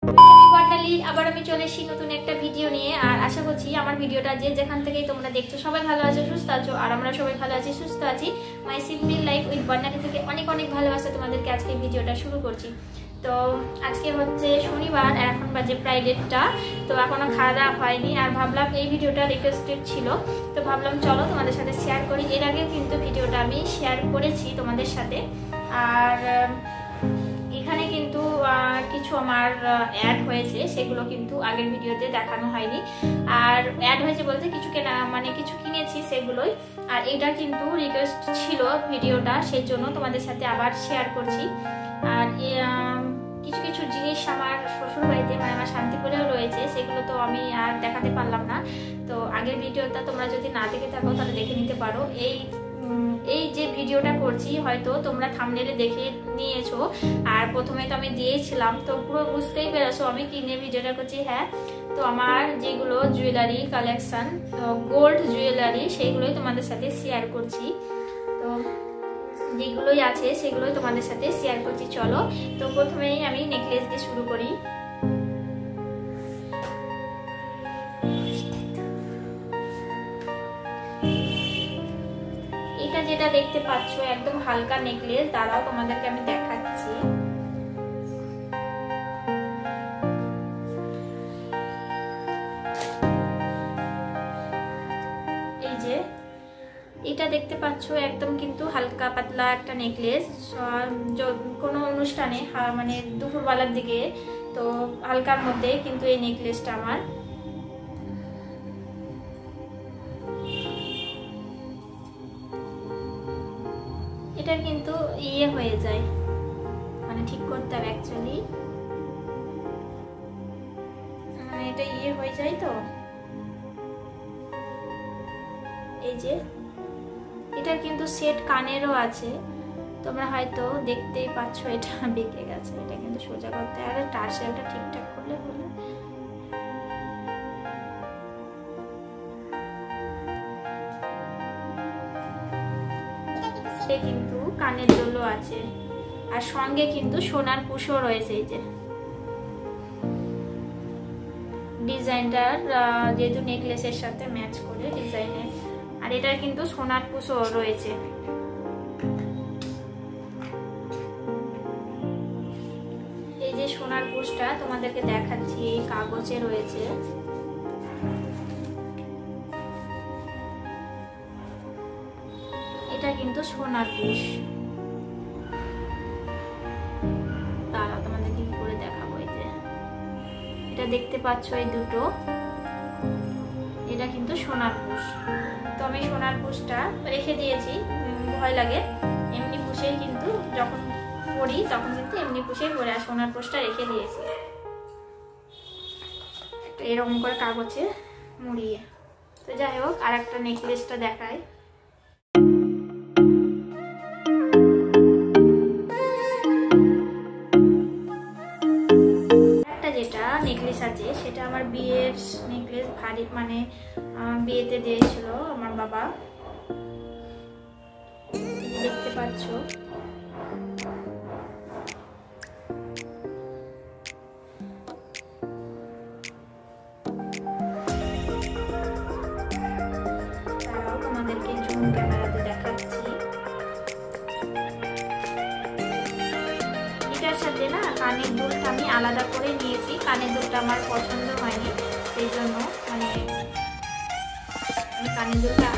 আবার আমি চলে এসেছি নতুন একটা ভিডিও নিয়ে। আর আশা করছি আমার ভিডিওটা যে যেখান থেকেই তোমরা দেখছো সবাই ভালো আছো, সুস্থ আছো। আর আমরা সবাই ভালো আছি, সুস্থ আছি। মাই সিম্পল লাইফ উইথ বর্ণালী থেকে অনেক অনেক ভালোবাসা তোমাদেরকে আজকে ভিডিওটা শুরু করছি। তো আজকে হচ্ছে শনিবার, এখন বাজে প্রায় 1:30টা। তো এখনো খাওয়া দাওয়া হয়নি, আর ভাবলাম এই ভিডিওটা রিকোয়েস্টেড ছিল, তো ভাবলাম চলো তোমাদের সাথে শেয়ার করি। এর আগেও কিন্তু ভিডিওটা আমি শেয়ার করেছি তোমাদের সাথে। আর এখানে কিন্তু কিছু আমার অ্যাড হয়েছে, সেগুলো কিন্তু আগের ভিডিওতে দেখানো হয়নি। আর অ্যাড হয়েছে বলতে কিছু কেনা, মানে কিছু কিনেছি সেগুলোই। আর এটা কিন্তু রিকোয়েস্ট ছিল ভিডিওটা, সেই জন্য তোমাদের সাথে আবার শেয়ার করছি। আর কিছু কিছু জিনিস আমার শ্বশুর বাড়িতে, মানে আমার শান্তিপুরেও রয়েছে, সেগুলো তো আমি আর দেখাতে পারলাম না। তো আগের ভিডিওটা তোমরা যদি না দেখে থাকো তাহলে দেখে নিতে পারো। এই যে ভিডিওটা করছি হয়তো তোমরা থাম্বনেলে দেখে নিয়েছো, আর প্রথমে তো আমি দিয়েছিলাম, তো পুরো বুঝতেই পেরেছো আমি কি নিয়ে ভিডিওটা করছি। হ্যাঁ, তো আমার যেগুলো জুয়েলারি কালেকশন, গোল্ড জুয়েলারি, সেইগুলোই তোমাদের সাথে শেয়ার করছি। তো যেগুলোই আছে সেগুলোই তোমাদের সাথে শেয়ার করছি। চলো, তো প্রথমেই আমি নেকলেস দিয়ে শুরু করি। এটা যেটা দেখতে পাচ্ছ একদম হালকা নেকলেস, দাঁড়াও তোমাদেরকে আমি দেখাচ্ছি। এই যে এটা দেখতে পাচ্ছ একদম কিন্তু হালকা পাতলা একটা নেকলেস, কোনো অনুষ্ঠানে মানে দুপুরবেলার দিকে, তো হালকার মধ্যে কিন্তু এই নেকলেসটা আমার। এটার কিন্তু ইয়ে হয়ে যায়, মানে ঠিক করতে হবে অ্যাকচুয়ালি, এটা ইয়ে হয়ে যায়। তো এই যে এটার কিন্তু সেট কানেরও আছে, তোমরা হয়তো দেখতেই পাচ্ছ এটা বেঁকে গেছে, এটা কিন্তু সোজা করতে হবে, আর টার্সেলটা ঠিকঠাক করলে হলো। কিন্তু কানের দুলও আছে, আর সঙ্গে কিন্তু সোনার কুশও রয়েছে। এই যে ডিজাইনটার যেহেতু নেকলেসের সাথে ম্যাচ করে ডিজাইনের, আর এটার কিন্তু সোনার কুশও রয়েছে। এই যে সোনার কুশটা তোমাদেরকে দেখাচ্ছি, এই কাগজে রয়েছে। এটা কিন্তু সোনার কুশ, দাঁড়াও তোমাদেরকে কি করে দেখাবো। এই যে এটা দেখতে পাচ্ছ এই দুটো, এটা কিন্তু সোনার কুশ। তো আমি সোনার কুশটা রেখে দিয়েছি, ভয় লাগে এমনি কুশেই, কিন্তু যখন পরি তখন কিন্তু এমনি কুশেই পরে, আর সোনার কুশটা রেখে দিয়েছি এরকম করে কাগজে মুড়িয়ে। তো যাই হোক, আর একটা নেকলেসটা দেখাই। যেটা নেকলেস আছে সেটা আমার বিয়ের নেকলেস, ভারী, মানে বিয়েতে দিয়েছিল আমার বাবা, দেখতে পাচ্ছ। তারাও তোমাদেরকে জুম ক্যামেরাতে দেখাচ্ছি। এটার সাথে না কানের দুলটা আমি আলাদা করে নিয়েছি, কানের দুলটা আমার পছন্দ হয়নি, সেই জন্য মানে আমি কানের দুলটা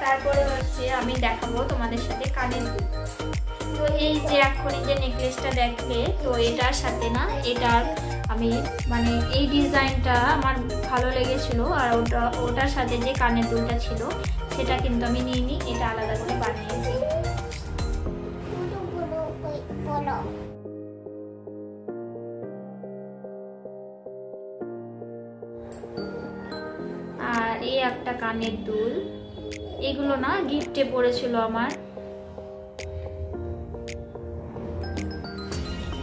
তারপরে হচ্ছে আমি দেখাবো তোমাদের সাথে কানের দুল। তো এই যে এখন যে নেকলেসটা দেখবে, তো এটার সাথে না, এটার আমি মানে এই ডিজাইনটা আমার ভালো লেগেছিল, আর ওটার সাথে যে কানের দুলটা ছিল সেটা কিন্তু আমি নিইনি, এটা আলাদা করে বানিয়েছি। আর এই একটা কানের দুল, এগুলো না গিফটে পড়েছিল আমার।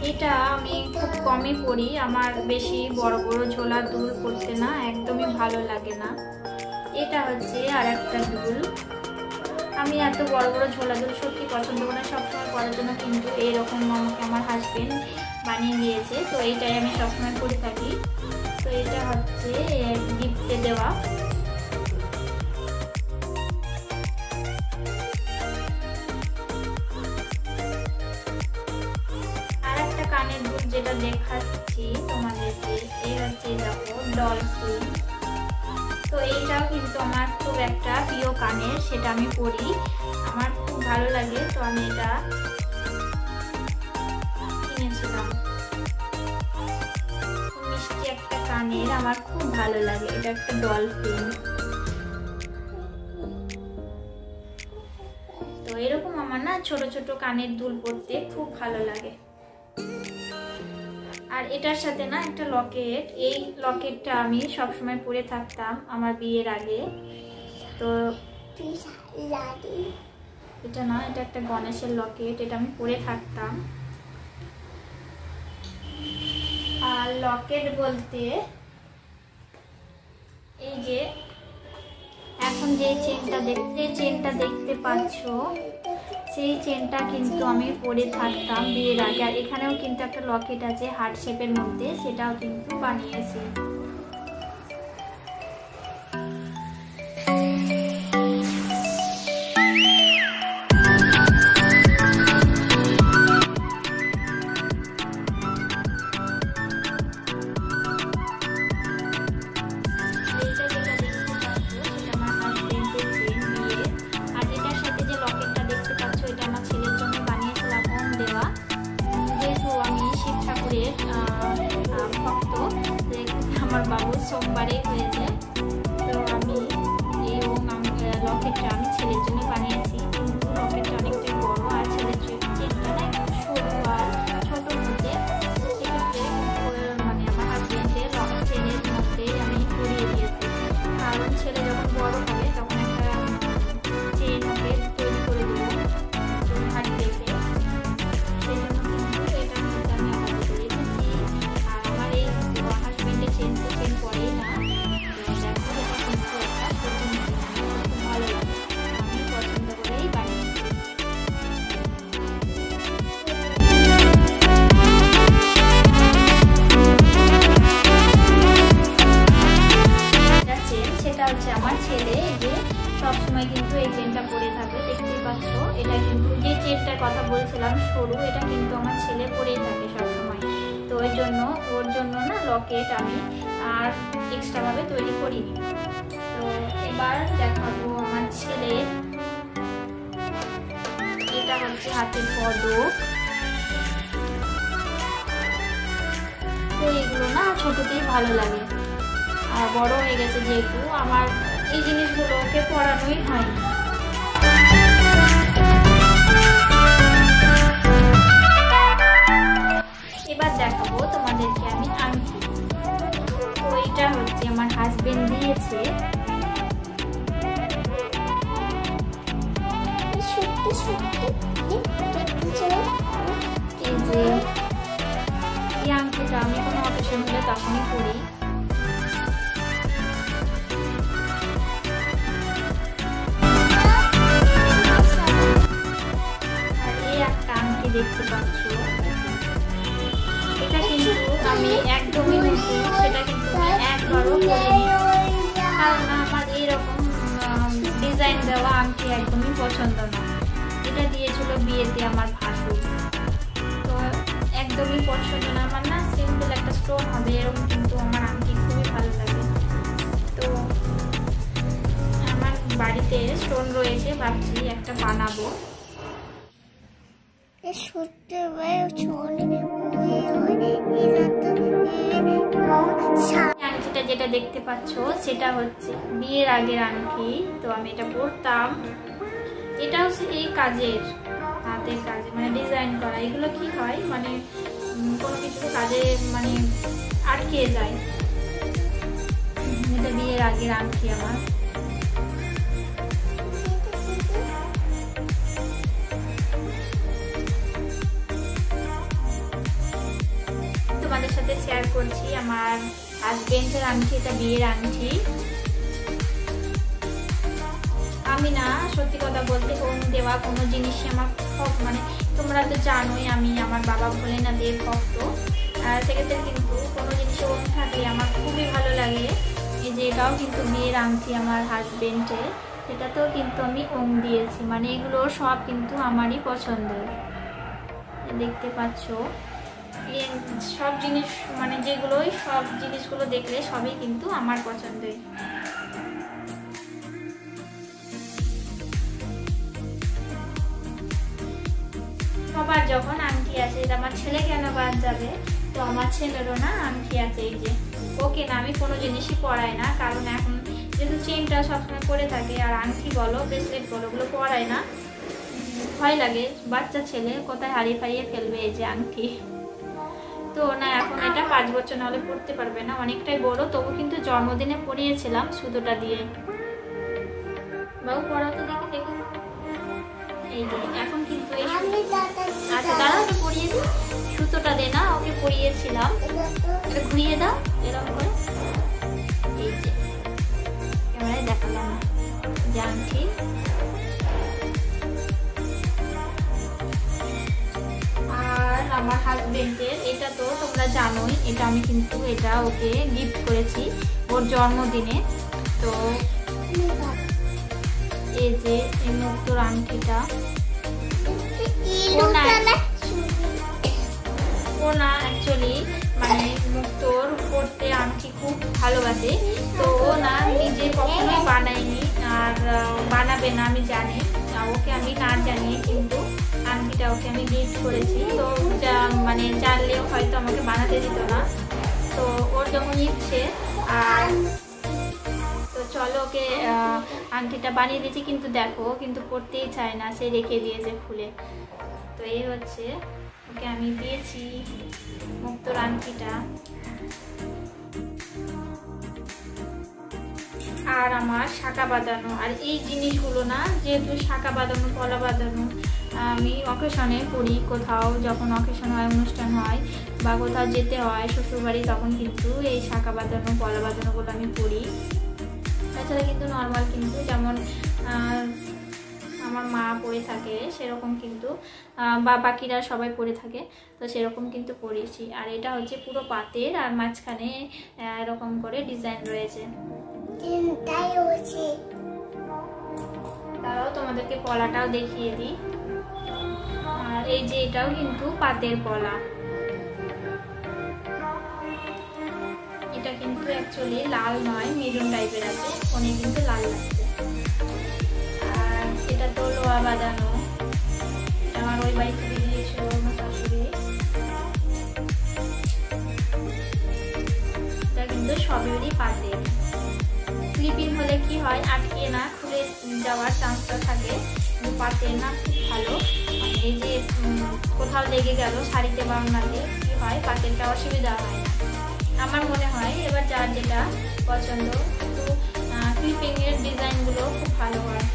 এটা আমি খুব কমই পরি, আমার বেশি বড় বড় ঝোলা দুল পরতে না একদমই ভালো লাগে না। এটা হচ্ছে আর একটা দুল। আমি এত বড় বড় ঝোলা দুল সত্যি পছন্দ করি না সবসময় পরার জন্য, কিন্তু এইরকম আমাকে আমার হাজবেন্ড বানিয়ে দিয়েছে, তো এইটাই আমি সবসময় পরে থাকি। তো এটা হচ্ছে গিফটে দেওয়া। আর একটা কানের দুল যেটা দেখাচ্ছি তোমাদেরকে, এই হচ্ছে দেখো ডলফিন। তো এইটাও কিন্তু আমার খুব একটা প্রিয় কানের, সেটা আমি পরি, আমার খুব ভালো লাগে। তো আমি এটা কিনেছিলাম, মিষ্টি একটা কানের, আমার খুব ভালো লাগে। এটা একটা ডলফিন। তো এরকম আমার না ছোট ছোট কানের দুল পরতে খুব ভালো লাগে। আর এটার সাথে না একটা লকেট, এই লকেটটা আমি সবসময় পরে থাকতাম আমার বিয়ের আগে। তো এটা না, এটা একটা গণেশের লকেট, এটা আমি পরে থাকতাম। আর লকেট বলতে এই যে এখন যে চেনটা দেখতে পাচ্ছ, সেই চেনটা কিন্তু আমি পরে থাকতাম বিয়ের আগে। আর এখানেও কিন্তু একটা লকেট আছে হার্ট শেপের মধ্যে, সেটাও কিন্তু বানিয়েছি। আমার বাবু সোমবারে হয়েছে, তো আমি এই লকেটটা আমি ছেলের জন্য বানিয়েছি, কিন্তু লকেটটা অনেকটাই বড় আর ছেলের চেনটা না একটু সরু আর ছোটোর মধ্যে, সেক্ষেত্রে মানে আমার হাজবেন্ডের চেনের মধ্যে আমি পরিয়ে দিয়েছি, কারণ ছেলে যখন বড় হবে তখন একটা চেন ওকে তৈরি করে দেবো হাড়ি রেখে, সেই জন্য কিন্তু এটা কিন্তু আমি আলাদা রেখেছি। আর আমার এই হাজবেন্ডের চেন তো চেন পরেই না, দেখো এটা কিন্তু একটা প্রথম খুব ভালো লাগে, আমি পছন্দ করেই বানিয়েছি। চেন সেটা হচ্ছে আমার ছেলে, এই যে সবসময় কিন্তু এই চেনটা পরে থাকে, দেখতেই পাচ্ছ। এটা কিন্তু যে চেনটার কথা বলছিলাম সরু, এটা কিন্তু আমার ছেলে পরেই থাকে সবসময়, তো ওই জন্য ওর জন্য না লকেট আমি আর এক্সট্রা ভাবে তৈরি করিনি। তো এবার দেখাবো আমার ছেলের, এটা হচ্ছে হাতের পদক। তো এগুলো না ছোটতেই ভালো লাগে, আর বড় হয়ে গেছে যেহেতু আমার এই জিনিসগুলো ওকে পরানোই হয়নি। এবার দেখাবো তোমাদেরকে আমি আংটি। তো এটা হচ্ছে আমার হাজবেন্ড দিয়েছে, এই যে এই আংটিটা আমি কোনো অকেশন হলে তখনই পরি। আর এই একটা আংটি দেখতে পাচ্ছ, এটা কিন্তু আমি একদমই নতুন, সেটা কিন্তু আমি একবারও পরিনি, কারণ আমার এইরকম ডিজাইন দেওয়া আংটি একদমই পছন্দ না। এটা দিয়েছিল বিয়েতে আমার ভাসুর, তো একদমই পছন্দ না আমার, না সিম্পল একটা স্টোন হবে এরকম কিন্তু আমার আংটি খুবই ভালো লাগে। তো আমার বাড়িতে স্টোন রয়েছে, ভাবছি একটা বানাবো। আংটিটা যেটা দেখতে পাচ্ছ সেটা হচ্ছে বিয়ের আগের আংটি, তো আমি এটা পরতাম। এটা হচ্ছে এই কাজের, হাতের কাজে মানে ডিজাইন করা, এগুলো কি হয় মানে কোনো কিছু কাজে মানে আটকে যায়। এটা বিয়ের আগের আংটি আমার। শেয়ার করছি আমার হাজবেন্ডের আংটি, এটা বিয়ের আংটি। আমি না সত্যি কথা বলতে ওম দেওয়া কোনো জিনিসই আমার খুব মানে তোমরা তো জানোই আমি আমার বাবা ভোলেনাথের ভক্ত, সেক্ষেত্রে কিন্তু কোনো জিনিসে ওম থাকলে আমার খুবই ভালো লাগে। এই যে এটাও কিন্তু বিয়ের আংটি আমার হাজবেন্ডের, সেটাতেও কিন্তু আমি ওম দিয়েছি, মানে এগুলো সব কিন্তু আমারই পছন্দের। দেখতে পাচ্ছ সব জিনিস মানে যেগুলোই সব জিনিসগুলো দেখলে সবই কিন্তু আমার পছন্দের। সবার যখন আংটি আছে, এটা আমার ছেলে কেন বাদ যাবে, তো আমার ছেলেরও না আংটি আছে। এই যে ওকে না আমি কোনো জিনিসই পরাই না, কারণ এখন যেহেতু চেনটা সবসময় পরে থাকে আর আংটি বলো ব্রেসলেট বলো ওগুলো পরাই না, ভয় লাগে বাচ্চা ছেলে কোথায় হারিয়ে ফারিয়ে ফেলবে এই যে আংটি। তো না এখন এটা 5 বছর না হলে পরতে পারবে না, অনেকটাই বড়, তবু কিন্তু জন্মদিনে পরিয়েছিলাম সুতোটা দিয়ে। বাবু পড়া তো দেখি দেখুন, এই যে এখন কিন্তু এই আচ্ছা দাঁড়াও তো পরিয়ে দিই, সুতোটা দে না ওকে পরিয়েছিলাম, এটা ঘুরিয়ে দাও এরকম করে। এই যে ক্যামেরায় দেখালাম যে আংটি। আর আমার হাজবেন্ডের এটা তো তোমরা জানোই, এটা আমি কিন্তু এটা ওকে গিফট করেছি ওর জন্মদিনে। তো এই যে এই মুক্তোর আংটিটা ও না অ্যাকচুয়ালি মানে মুক্তোর পরতে আংটি খুব ভালোবাসে, তো ও না নিজে কখনোই বানায়নি আর বানাবে না আমি জানি, ওকে আমি না জানিয়ে কিন্তু আংটিটা ওকে আমি গিফট করেছি। তো যা মানে জানলেও হয়তো আমাকে বানাতে দিত না, তো ওর যখন ইচ্ছে আর তো চলো ওকে আংটিটা বানিয়ে দিয়েছি, কিন্তু দেখো কিন্তু পরতেই চায় না, সে রেখে দিয়েছে খুলে। তো এই হচ্ছে ওকে আমি দিয়েছি মুক্তোর আংটিটা। আর আমার শাঁখা বাঁধানো আর এই জিনিসগুলো না, যেহেতু শাঁখা বাঁধানো পলা বাঁধানো আমি অকেশনে করি, কোথাও যখন অকেশন হয় অনুষ্ঠান হয় বা কোথাও যেতে হয় শ্বশুরবাড়ি তখন কিন্তু এই শাঁখা বাঁধানো পলা বাঁধানোগুলো আমি করি। তাছাড়া কিন্তু নর্মাল কিন্তু যেমন আমার মা পরে থাকে সেরকম কিন্তু বা বাকিরা সবাই পরে থাকে, তো সেরকম কিন্তু পরেছি। আর এটা হচ্ছে পুরো পাতের আর মাঝখানে এরকম করে ডিজাইন রয়েছে। তারাও তোমাদেরকে পলাটাও দেখিয়ে দিই। আর এই যে এটাও কিন্তু পাতের পলা, এটা কিন্তু অ্যাকচুয়ালি লাল নয় মেরুন টাইপের আছে, ফোনে কিন্তু লাল লাগছে। আর এটা তো লোহা বাঁধানো, আমার ওই বাড়ি থেকে দিয়েছিল আমার শাশুড়ি। এটা কিন্তু সবেরই পাতে, ক্লিপিং হলে কি হয় আটকে না খুলে যাওয়ার চান্সটা থাকে, কিন্তু পাতে না খুব ভালো। এই যে কোথাও লেগে গেল শাড়িতে বা ওড়নাতে কি হয় পাতেরটা অসুবিধা হয় না আমার মনে হয়। এবার যার যেটা পছন্দ, কিন্তু ক্লিপিংয়ের ডিজাইনগুলো খুব ভালো হয়।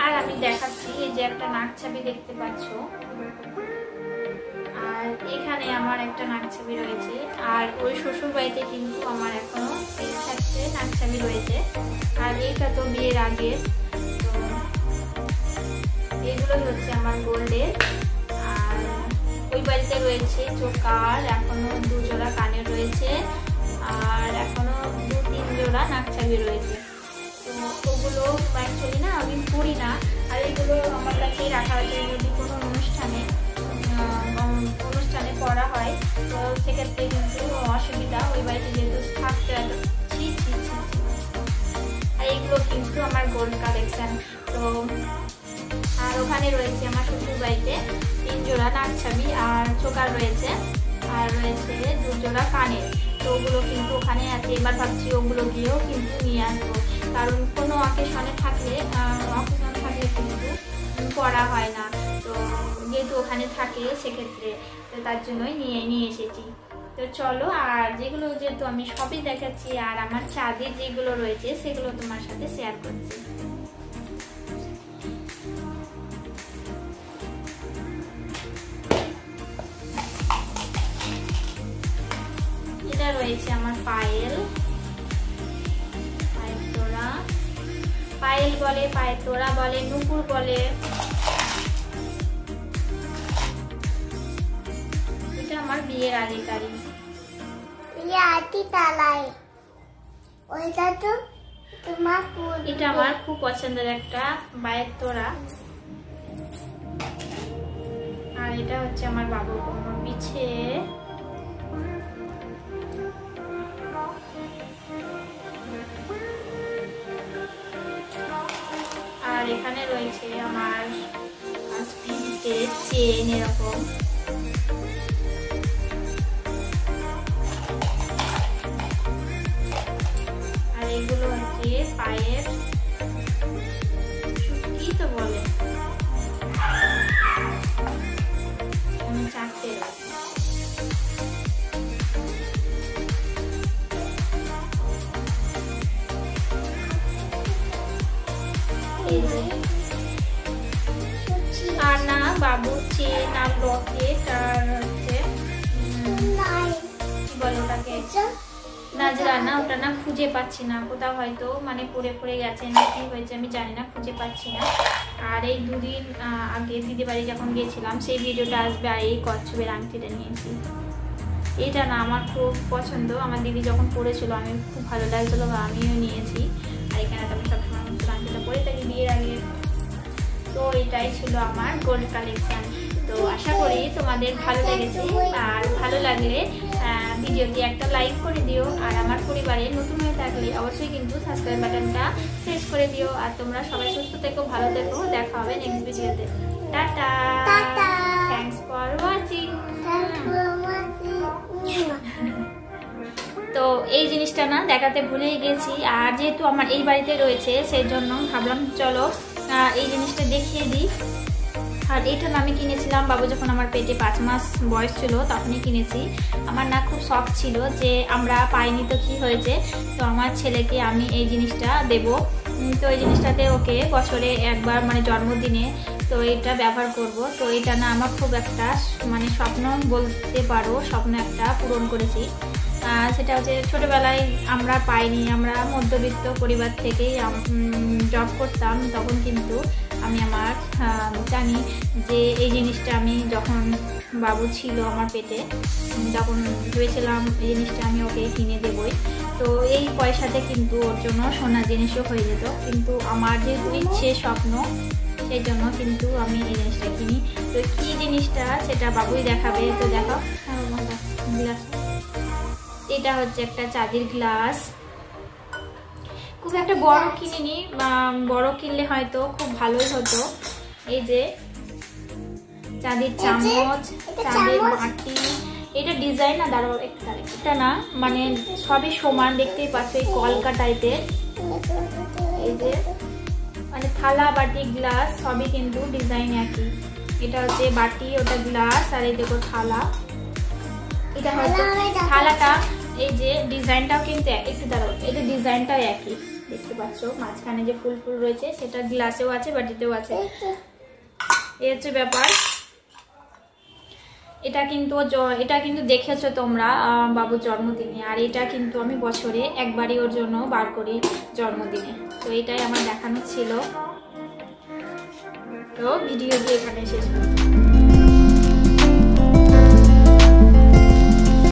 আর আমি দেখাচ্ছি এই যে একটা নাক ছাবি দেখতে পাচ্ছ, আর এখানে আমার একটা নাক ছাবি রয়েছে। আর ওই শ্বশুর বাড়িতে কিন্তু আমার এখনো এই সাথে নাক ছাবি রয়েছে। আর এইটা তো বিয়ের আগে, তো এইগুলোই হচ্ছে আমার গোল্ডের। আর ওই বাড়িতে রয়েছে চোকার, এখনো 2 জোড়া কানের রয়েছে, আর এখনো 2-3 জোড়া নাক ছাবি রয়েছে। তো ওগুলো অ্যাকচুয়ালি না আমি পড়ি না, আর এগুলো আমার কাছেই রাখা আছে, যদি কোনো অনুষ্ঠানে অনুষ্ঠানে পরা হয়, তো সেক্ষেত্রে কিন্তু অসুবিধা, ওই বাড়িতে যেহেতু থাকতে আর এইগুলো কিন্তু আমার গোল্ড কালেকশন। তো আর ওখানে রয়েছে আমার শ্বশুর বাড়িতে 3 জোড়া নাকছাবি আর চোকার রয়েছে, আর রয়েছে 2 জোড়া কানের। তো ওগুলো কিন্তু ওখানে আছে। এবার ভাবছি ওগুলো গিয়েও কিন্তু নিয়ে আসবো, কারণ কোনো অকেশনে থাকলে কিন্তু পরা হয় না। তো যেহেতু ওখানে থাকে সেক্ষেত্রে তো তার জন্যই নিয়ে এসেছি। তো চলো, আর যেগুলো যেহেতু আমি সবই দেখাচ্ছি, আর আমার চাঁদের যেগুলো রয়েছে সেগুলো তোমার সাথে শেয়ার করছি। এটা রয়েছে আমার পায়েল তোড়া, পায়েল বলে, পায়ের তোড়া বলে, নুপুর বলে। এটা আমার বিয়ের আগেকারই। এটা আমার খুব পছন্দের একটা পায়ের তোড়া। আর এটা হচ্ছে আমার বাবুর কোমর পিছে। আর এখানে রয়েছে আমার চেন এরকম। আর এগুলো হচ্ছে পায়ের কি তো বলে, 4টে। আর না বাবুর চেন আর লকেট আর হচ্ছে বলো ওটাকে নাজরা, না ওটা না খুঁজে পাচ্ছি না, কোথাও হয়তো মানে পড়ে গেছে না কি হয়েছে আমি জানি না, খুঁজে পাচ্ছি না। আর এই 2 দিন আগে দিদি বাড়ি যখন গিয়েছিলাম সেই ভিডিওটা আসবে। আর এই কচ্ছপের আংটিটা নিয়েছি, এটা না আমার খুব পছন্দ, আমার দিদি যখন পড়েছিল আমি খুব ভালো লাগছিলো বা আমিও নিয়েছি। আর এখানে তো আমি সবসময় আংটিটা পরে থাকি বিয়ের আগে। তো এটাই ছিল আমার গোল্ড কালেকশন। তো আশা করি তোমাদের ভালো লেগেছে, আর ভালো লাগলে ভিডিওটি একটা লাইক করে দিও। আর আমার পরিবারে নতুন হয়ে থাকলে অবশ্যই কিন্তু সাবস্ক্রাইব বাটনটা প্রেস করে দিও। আর তোমরা সবাই সুস্থ থেকো, ভালো থেকো, দেখা হবে নেক্সট ভিডিওতে। Tata, thanks for watching. তো এই জিনিসটা না দেখাতে ভুলেই গেছি, আর যেহেতু আমার এই বাড়িতে রয়েছে সেই জন্য ভাবলাম চলো এই জিনিসটা দেখিয়ে দিই। আর এটা আমি কিনেছিলাম বাবু যখন আমার পেটে 5 মাস বয়স ছিল তখনই কিনেছি। আমার না খুব শখ ছিল যে আমরা পাইনি তো কি হয়েছে, তো আমার ছেলেকে আমি এই জিনিসটা দেব। তো এই জিনিসটাতে ওকে বছরে একবার মানে জন্মদিনে তো এটা ব্যবহার করব। তো এটা না আমার খুব একটা মানে স্বপ্ন বলতে পারো, স্বপ্ন একটা পূরণ করেছি। সেটা হচ্ছে ছোটোবেলায় আমরা পাইনি, আমরা মধ্যবিত্ত পরিবার থেকেই জব করতাম, তখন কিন্তু আমি আমার জানি যে এই জিনিসটা আমি যখন বাবু ছিল আমার পেটে তখন ভেবেছিলাম এই জিনিসটা আমি ওকে কিনে দেবই। তো এই পয়সাতে কিন্তু ওর জন্য সোনার জিনিসও হয়ে যেত, কিন্তু আমার যেহেতু ইচ্ছে স্বপ্ন সেই জন্য কিন্তু আমি এই জিনিসটা কিনি। তো কী জিনিসটা সেটা বাবুই দেখাবে। তো দেখো গ্লাস, এটা হচ্ছে একটা চাঁদির গ্লাস, খুব একটা বড় কিনিনি, বড় কিনলে হয়তো খুব ভালোই হতো। এই যে চাঁদির চামচ, চাঁদের বাটি, এটা ডিজাইন না দাঁড়াও একটা না মানে সবই সমান, দেখতেই পাচ্ছ এই কলকা টাইপের। এই যে মানে থালা বাটি গ্লাস সবই কিন্তু ডিজাইন একই। এটা হচ্ছে বাটি, ওটা গ্লাস, আর এই দেখো থালা। এটা হয়তো থালাটা এই যে ডিজাইনটাও কিন্তু একটু দাঁড়াও, এটা ডিজাইনটাও একই, দেখতে পাচ্ছ মাঝখানে যে ফুল ফুল রয়েছে সেটা গ্লাসেও আছে বাটিতেও আছে। এই হচ্ছে ব্যাপার। এটা কিন্তু দেখেছো তোমরা বাবুর জন্মদিনে, আর এটা কিন্তু আমি বছরে একবারই ওর জন্য বার করি জন্মদিনে। তো এটাই আমার দেখানো ছিল। তো ভিডিওটি এখানে শেষ করছি।